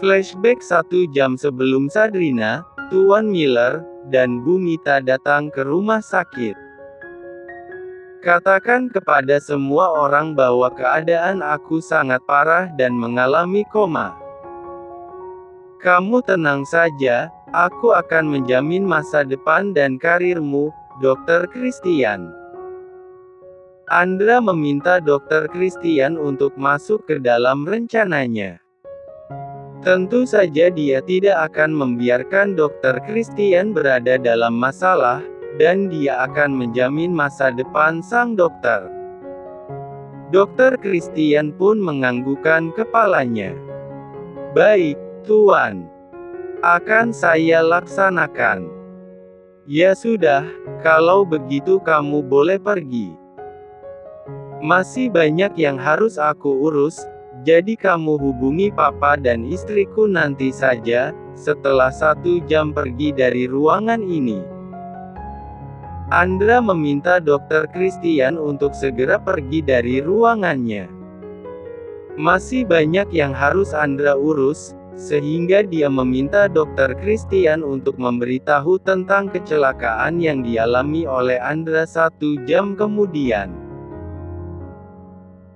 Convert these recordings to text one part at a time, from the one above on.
Flashback 1 jam sebelum Sabrina, Tuan Miller, dan Bu Mita datang ke rumah sakit. Katakan kepada semua orang bahwa keadaan aku sangat parah dan mengalami koma. Kamu tenang saja, aku akan menjamin masa depan dan karirmu, Dr. Christian. Andra meminta Dr. Christian untuk masuk ke dalam rencananya. Tentu saja dia tidak akan membiarkan Dr. Christian berada dalam masalah, dan dia akan menjamin masa depan sang dokter. Dr. Christian pun menganggukkan kepalanya. Baik, Tuan. Akan saya laksanakan. Ya sudah, kalau begitu kamu boleh pergi. Masih banyak yang harus aku urus, jadi kamu hubungi papa dan istriku nanti saja, setelah 1 jam pergi dari ruangan ini. Andra meminta Dr. Christian untuk segera pergi dari ruangannya. Masih banyak yang harus Andra urus, sehingga dia meminta Dr. Christian untuk memberitahu tentang kecelakaan yang dialami oleh Andra 1 jam kemudian.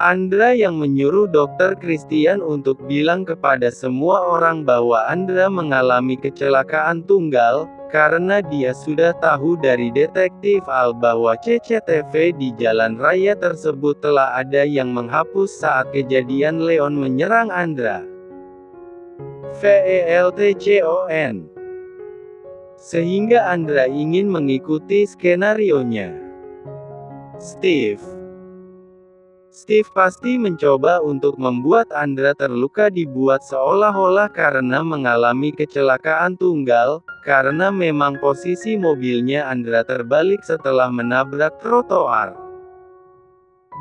Andra yang menyuruh Dr. Christian untuk bilang kepada semua orang bahwa Andra mengalami kecelakaan tunggal, karena dia sudah tahu dari detektif Al bahwa CCTV di jalan raya tersebut telah ada yang menghapus saat kejadian Leon menyerang Andra. VELTCON. Sehingga Andra ingin mengikuti skenarionya. Steve pasti mencoba untuk membuat Andra terluka dibuat seolah-olah karena mengalami kecelakaan tunggal, karena memang posisi mobilnya Andra terbalik setelah menabrak trotoar.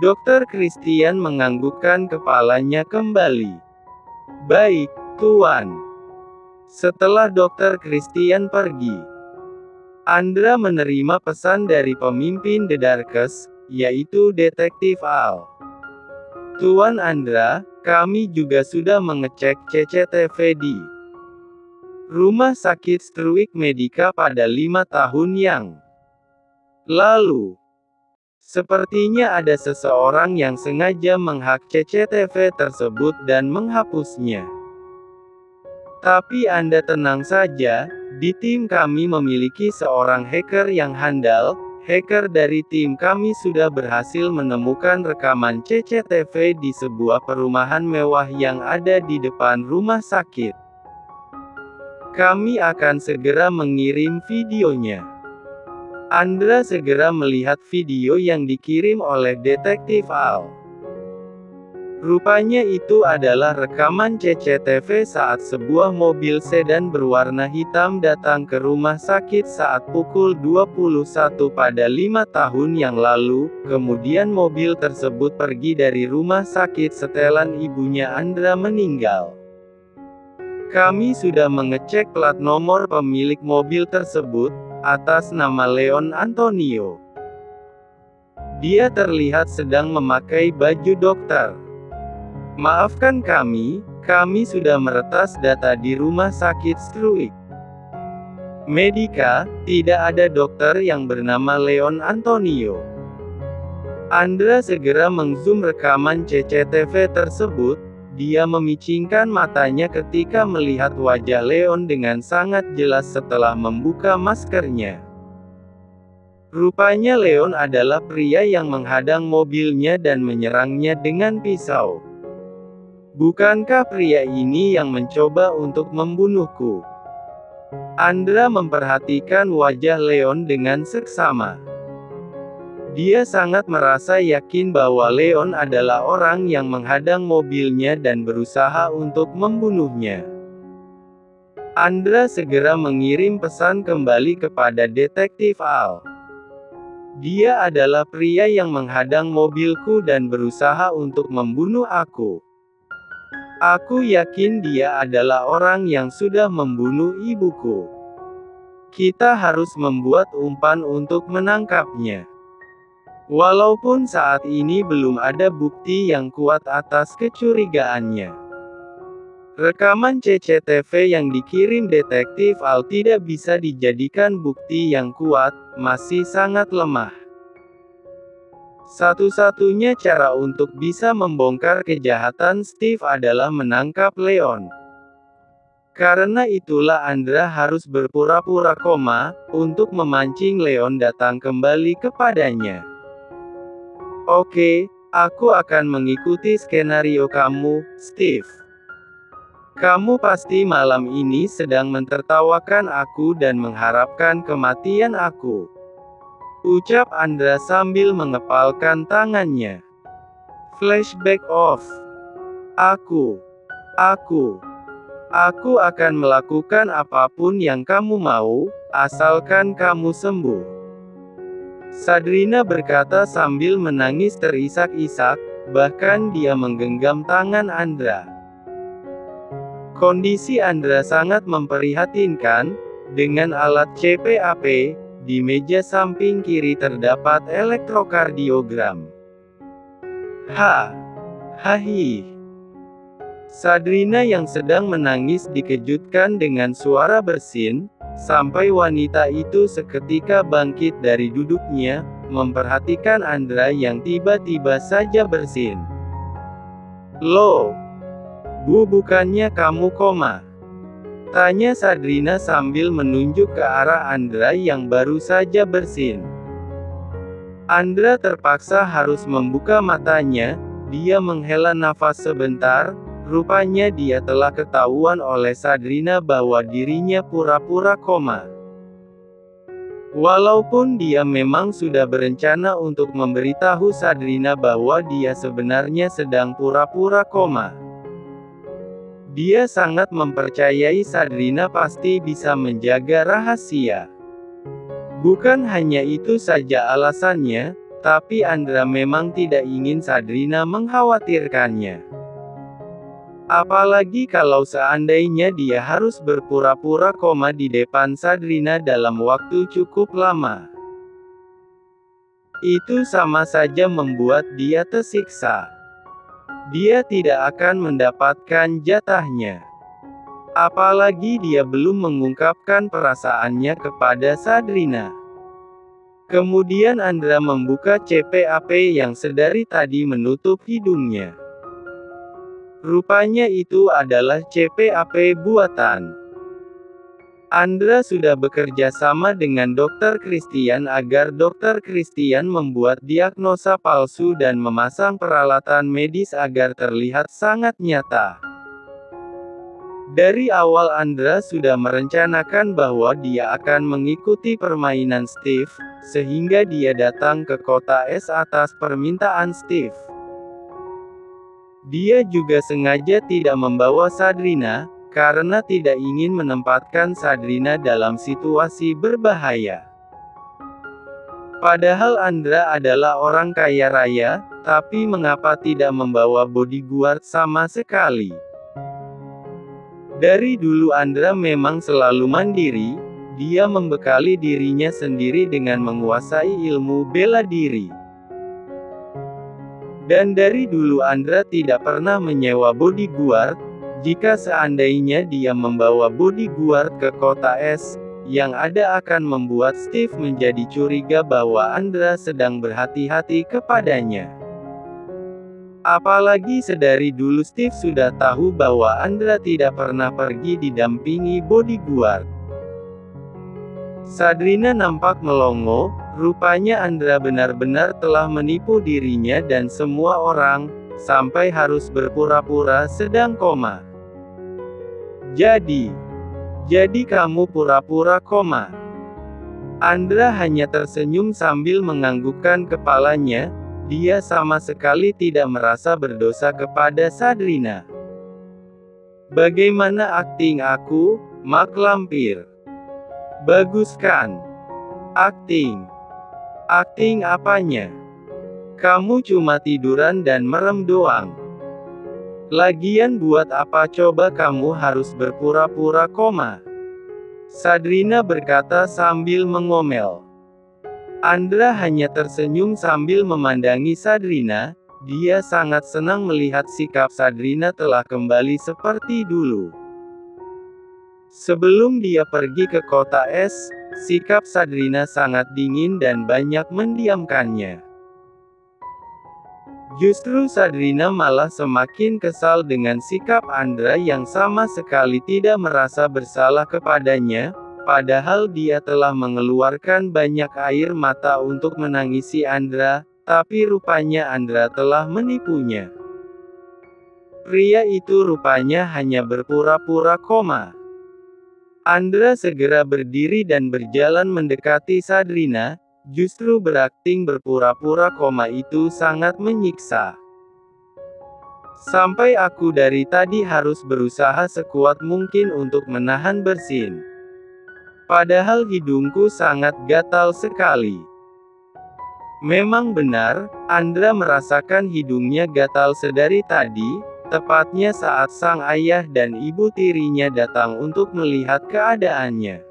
Dr. Christian menganggukkan kepalanya kembali. Baik, Tuan. Setelah Dr. Christian pergi, Andra menerima pesan dari pemimpin The Darkest, yaitu Detektif Al. Tuan Andra, kami juga sudah mengecek CCTV di Rumah Sakit Struik Medica pada 5 tahun yang lalu. Sepertinya ada seseorang yang sengaja menghack CCTV tersebut dan menghapusnya. Tapi Anda tenang saja, di tim kami memiliki seorang hacker yang handal. Hacker dari tim kami sudah berhasil menemukan rekaman CCTV di sebuah perumahan mewah yang ada di depan rumah sakit. Kami akan segera mengirim videonya. Andra segera melihat video yang dikirim oleh Detektif Al. Rupanya itu adalah rekaman CCTV saat sebuah mobil sedan berwarna hitam datang ke rumah sakit saat pukul 21 pada 5 tahun yang lalu, kemudian mobil tersebut pergi dari rumah sakit setelan ibunya Andra meninggal. Kami sudah mengecek plat nomor pemilik mobil tersebut, atas nama Leon Antonio. Dia terlihat sedang memakai baju dokter. Maafkan kami sudah meretas data di rumah sakit Struik Medica, tidak ada dokter yang bernama Leon Antonio. Andra segera mengzoom rekaman CCTV tersebut, dia memicingkan matanya ketika melihat wajah Leon dengan sangat jelas setelah membuka maskernya. Rupanya Leon adalah pria yang menghadang mobilnya dan menyerangnya dengan pisau. Bukankah pria ini yang mencoba untuk membunuhku? Andra memperhatikan wajah Leon dengan seksama. Dia sangat merasa yakin bahwa Leon adalah orang yang menghadang mobilnya dan berusaha untuk membunuhnya. Andra segera mengirim pesan kembali kepada Detektif Al. Dia adalah pria yang menghadang mobilku dan berusaha untuk membunuh aku. Aku yakin dia adalah orang yang sudah membunuh ibuku. Kita harus membuat umpan untuk menangkapnya. Walaupun saat ini belum ada bukti yang kuat atas kecurigaannya. Rekaman CCTV yang dikirim detektif Al tidak bisa dijadikan bukti yang kuat, masih sangat lemah. Satu-satunya cara untuk bisa membongkar kejahatan Steve adalah menangkap Leon. Karena itulah Andra harus berpura-pura koma, untuk memancing Leon datang kembali kepadanya. Oke, aku akan mengikuti skenario kamu, Steve. Kamu pasti malam ini sedang mentertawakan aku dan mengharapkan kematian aku. Ucap Andra sambil mengepalkan tangannya. Flashback off. Aku akan melakukan apapun yang kamu mau, asalkan kamu sembuh. Sabrina berkata sambil menangis terisak-isak, bahkan dia menggenggam tangan Andra. Kondisi Andra sangat memprihatinkan, dengan alat CPAP, di meja samping kiri terdapat elektrokardiogram. Hahi. Sabrina yang sedang menangis dikejutkan dengan suara bersin, sampai wanita itu seketika bangkit dari duduknya, memperhatikan Andra yang tiba-tiba saja bersin. Loh, bukannya kamu koma? Tanya Sabrina sambil menunjuk ke arah Andra yang baru saja bersin. Andra terpaksa harus membuka matanya, dia menghela nafas sebentar, rupanya dia telah ketahuan oleh Sabrina bahwa dirinya pura-pura koma. Walaupun dia memang sudah berencana untuk memberitahu Sabrina bahwa dia sebenarnya sedang pura-pura koma. Dia sangat mempercayai Sabrina pasti bisa menjaga rahasia. Bukan hanya itu saja alasannya, tapi Andra memang tidak ingin Sabrina mengkhawatirkannya. Apalagi kalau seandainya dia harus berpura-pura koma di depan Sabrina dalam waktu cukup lama. Itu sama saja membuat dia tersiksa. Dia tidak akan mendapatkan jatahnya. Apalagi dia belum mengungkapkan perasaannya kepada Sabrina. Kemudian Andra membuka CPAP yang sedari tadi menutup hidungnya. Rupanya itu adalah CPAP buatan. Andra sudah bekerja sama dengan Dr. Christian agar Dr. Christian membuat diagnosa palsu dan memasang peralatan medis agar terlihat sangat nyata. Dari awal Andra sudah merencanakan bahwa dia akan mengikuti permainan Steve, sehingga dia datang ke kota es atas permintaan Steve. Dia juga sengaja tidak membawa Sabrina, karena tidak ingin menempatkan Sabrina dalam situasi berbahaya. Padahal Andra adalah orang kaya raya, tapi mengapa tidak membawa bodyguard sama sekali? Dari dulu Andra memang selalu mandiri, dia membekali dirinya sendiri dengan menguasai ilmu bela diri. Dan dari dulu Andra tidak pernah menyewa bodyguard. Jika seandainya dia membawa bodyguard ke kota es, yang ada akan membuat Steve menjadi curiga bahwa Andra sedang berhati-hati kepadanya. Apalagi sedari dulu Steve sudah tahu bahwa Andra tidak pernah pergi didampingi bodyguard. Sabrina nampak melongo, rupanya Andra benar-benar telah menipu dirinya dan semua orang, sampai harus berpura-pura sedang koma. Jadi kamu pura-pura koma? Andra hanya tersenyum sambil menganggukkan kepalanya, dia sama sekali tidak merasa berdosa kepada Sabrina. Bagaimana akting aku, Mak Lampir? Bagus kan? Akting apanya? Kamu cuma tiduran dan merem doang. Lagian buat apa coba kamu harus berpura-pura koma? Sabrina berkata sambil mengomel. Andra hanya tersenyum sambil memandangi Sabrina, dia sangat senang melihat sikap Sadrina telah kembali seperti dulu. Sebelum dia pergi ke kota es, sikap Sadrina sangat dingin dan banyak mendiamkannya. Justru Sadrina malah semakin kesal dengan sikap Andra yang sama sekali tidak merasa bersalah kepadanya, padahal dia telah mengeluarkan banyak air mata untuk menangisi Andra, tapi rupanya Andra telah menipunya. Pria itu rupanya hanya berpura-pura koma. Andra segera berdiri dan berjalan mendekati Sadrina. Justru berakting berpura-pura koma itu sangat menyiksa. Sampai aku dari tadi harus berusaha sekuat mungkin untuk menahan bersin. Padahal hidungku sangat gatal sekali. Memang benar, Andra merasakan hidungnya gatal sedari tadi, tepatnya saat sang ayah dan ibu tirinya datang untuk melihat keadaannya.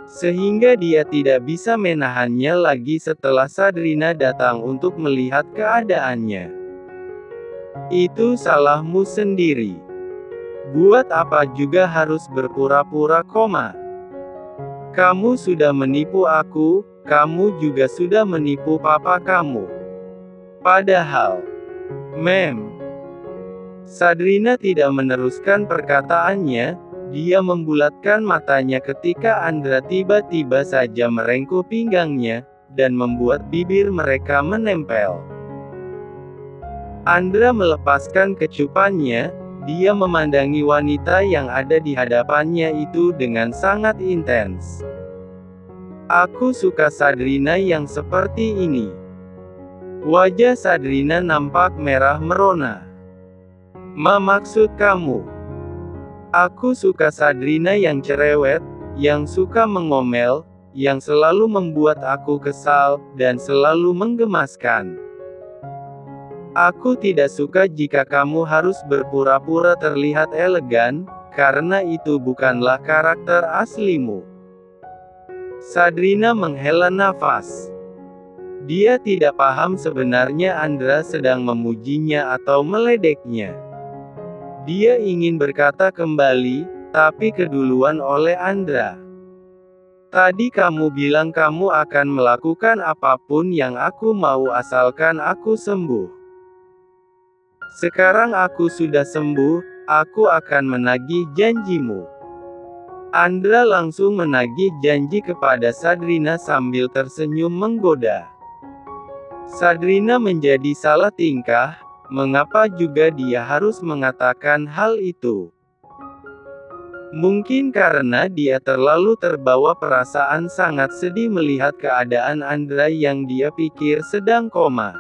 Sehingga dia tidak bisa menahannya lagi setelah Sadrina datang untuk melihat keadaannya. Itu salahmu sendiri. Buat apa juga harus berpura-pura koma? Kamu sudah menipu aku, kamu juga sudah menipu papa kamu. Padahal, Sadrina tidak meneruskan perkataannya. Dia membulatkan matanya ketika Andra tiba-tiba saja merengkuh pinggangnya, dan membuat bibir mereka menempel. Andra melepaskan kecupannya, dia memandangi wanita yang ada di hadapannya itu dengan sangat intens. Aku suka Sadrina yang seperti ini. Wajah Sadrina nampak merah merona. Maksud kamu? Aku suka Sadrina yang cerewet, yang suka mengomel, yang selalu membuat aku kesal, dan selalu menggemaskan. Aku tidak suka jika kamu harus berpura-pura terlihat elegan, karena itu bukanlah karakter aslimu. Sadrina menghela nafas. Dia tidak paham sebenarnya Andra sedang memujinya atau meledeknya. Dia ingin berkata kembali, tapi keduluan oleh Andra. Tadi kamu bilang kamu akan melakukan apapun yang aku mau asalkan aku sembuh. Sekarang aku sudah sembuh, aku akan menagih janjimu. Andra langsung menagih janji kepada Sadrina sambil tersenyum menggoda. Sadrina menjadi salah tingkah. Mengapa juga dia harus mengatakan hal itu? Mungkin karena dia terlalu terbawa perasaan sangat sedih melihat keadaan Andra yang dia pikir sedang koma.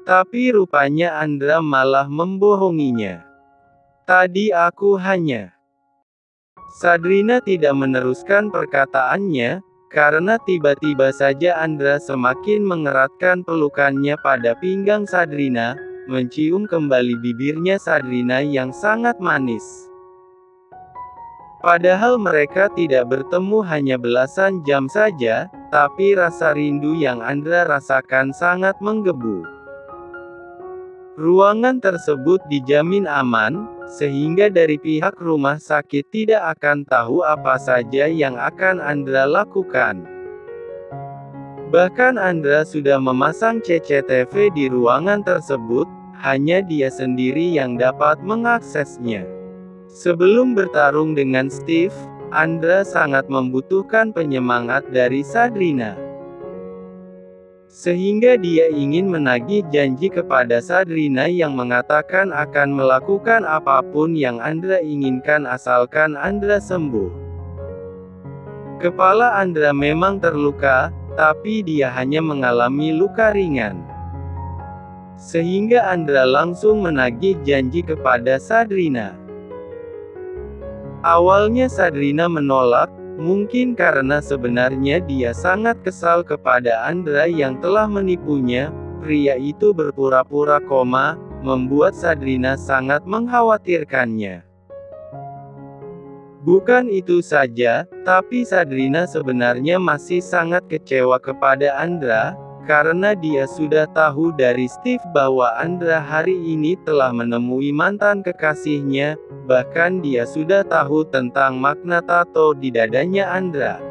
Tapi rupanya Andra malah membohonginya. Tadi aku hanya... Sadrina tidak meneruskan perkataannya, karena tiba-tiba saja Andra semakin mengeratkan pelukannya pada pinggang Sadrina, mencium kembali bibirnya Sadrina yang sangat manis. Padahal mereka tidak bertemu hanya belasan jam saja, tapi rasa rindu yang Andra rasakan sangat menggebu. Ruangan tersebut dijamin aman, sehingga dari pihak rumah sakit tidak akan tahu apa saja yang akan Andra lakukan. Bahkan Andra sudah memasang CCTV di ruangan tersebut, hanya dia sendiri yang dapat mengaksesnya. Sebelum bertarung dengan Steve, Andra sangat membutuhkan penyemangat dari Sadrina. Sehingga dia ingin menagih janji kepada Sadrina yang mengatakan akan melakukan apapun yang Andra inginkan asalkan Andra sembuh. Kepala Andra memang terluka, tapi dia hanya mengalami luka ringan. Sehingga Andra langsung menagih janji kepada Sadrina. Awalnya Sadrina menolak, mungkin karena sebenarnya dia sangat kesal kepada Andra yang telah menipunya. Pria itu berpura-pura koma, membuat Sadrina sangat mengkhawatirkannya. Bukan itu saja, tapi Sadrina sebenarnya masih sangat kecewa kepada Andra, karena dia sudah tahu dari Steve bahwa Andra hari ini telah menemui mantan kekasihnya, bahkan dia sudah tahu tentang makna tato di dadanya Andra.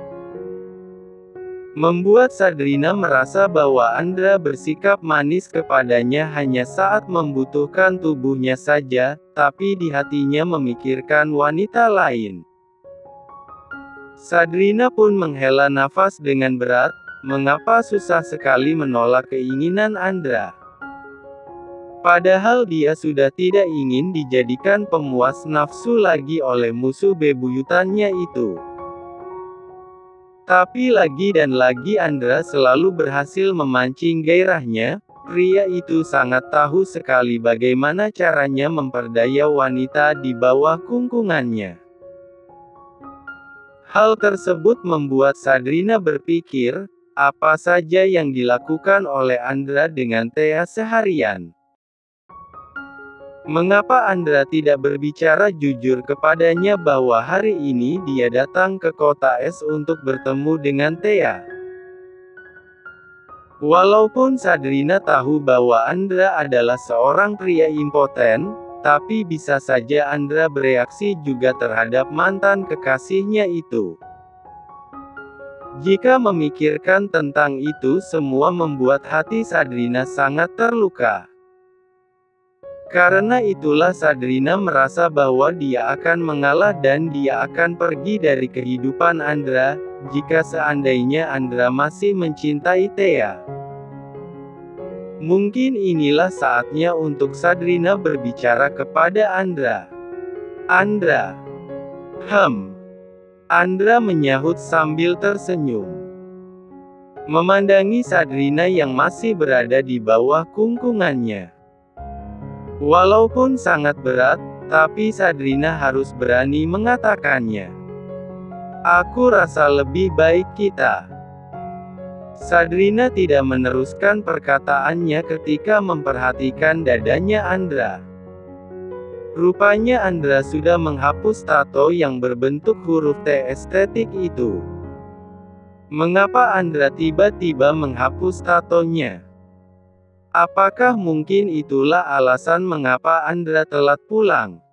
Membuat Sabrina merasa bahwa Andra bersikap manis kepadanya hanya saat membutuhkan tubuhnya saja, tapi di hatinya memikirkan wanita lain. Sabrina pun menghela nafas dengan berat, mengapa susah sekali menolak keinginan Andra. Padahal dia sudah tidak ingin dijadikan pemuas nafsu lagi oleh musuh bebuyutannya itu. Tapi lagi dan lagi Andra selalu berhasil memancing gairahnya. Pria itu sangat tahu sekali bagaimana caranya memperdaya wanita di bawah kungkungannya. Hal tersebut membuat Sabrina berpikir, apa saja yang dilakukan oleh Andra dengan Thea seharian. Mengapa Andra tidak berbicara jujur kepadanya bahwa hari ini dia datang ke kota es untuk bertemu dengan Thea? Walaupun Sabrina tahu bahwa Andra adalah seorang pria impoten, tapi bisa saja Andra bereaksi juga terhadap mantan kekasihnya itu. Jika memikirkan tentang itu semua membuat hati Sabrina sangat terluka. Karena itulah Sabrina merasa bahwa dia akan mengalah dan dia akan pergi dari kehidupan Andra, jika seandainya Andra masih mencintai Thea. Mungkin inilah saatnya untuk Sabrina berbicara kepada Andra. Andra. Andra menyahut sambil tersenyum. Memandangi Sabrina yang masih berada di bawah kungkungannya. Walaupun sangat berat, tapi Sabrina harus berani mengatakannya. Aku rasa lebih baik kita. Sabrina tidak meneruskan perkataannya ketika memperhatikan dadanya Andra. Rupanya Andra sudah menghapus tato yang berbentuk huruf T estetik itu. Mengapa Andra tiba-tiba menghapus tatonya? Apakah mungkin itulah alasan mengapa Andra telat pulang?